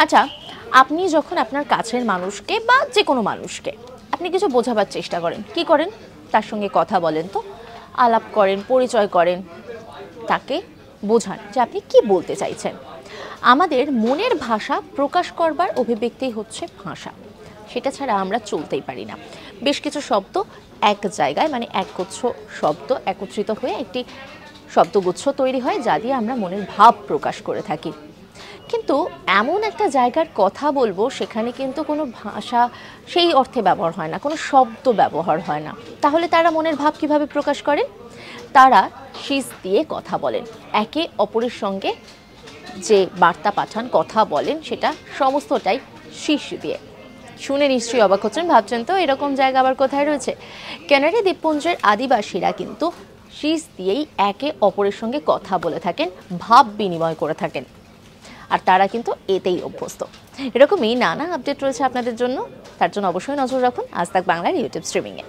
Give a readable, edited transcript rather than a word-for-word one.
আচ্ছা, আপনি যখন আপনার কাছের মানুষকে বা যে কোনো মানুষকে আপনি কিছু বোঝাবার চেষ্টা করেন, কি করেন? তার সঙ্গে কথা বলেন, তো আলাপ করেন, পরিচয় করেন, তাকে বোঝান যে আপনি কি বলতে চাইছেন। আমাদের মনের ভাষা প্রকাশ করবার অভিব্যক্তি হচ্ছে ভাষা, সেটা ছাড়া আমরা চলতেই পারি না। বেশ কিছু শব্দ এক জায়গায়, মানে একগুচ্ছ শব্দ একত্রিত হয়ে একটি শব্দগুচ্ছ তৈরি হয়, যা দিয়ে আমরা মনের ভাব প্রকাশ করে থাকি। কিন্তু এমন একটা জায়গার কথা বলবো, সেখানে কিন্তু কোনো ভাষা সেই অর্থে ব্যবহার হয় না, কোনো শব্দ ব্যবহার হয় না। তাহলে তারা মনের ভাব কিভাবে প্রকাশ করে? তারা শিস দিয়ে কথা বলেন, একে অপরের সঙ্গে যে বার্তা পাঠান, কথা বলেন, সেটা সমস্তটাই শিস দিয়ে। শুনে নিশ্চয়ই অবাক হচ্ছেন, ভাবছেন তো এরকম জায়গা আবার কোথায় রয়েছে। ক্যানারি দ্বীপপুঞ্জের আদিবাসীরা কিন্তু শিস দিয়েই একে অপরের সঙ্গে কথা বলে থাকেন, ভাব বিনিময় করে থাকেন, আর তারা কিন্তু এতেই অভ্যস্ত। এরকমই নানা আপডেট রয়েছে আপনাদের জন্য, তার জন্য অবশ্যই নজর রাখুন আজ তাক বাংলার ইউটিউব স্ট্রিমিংয়ে।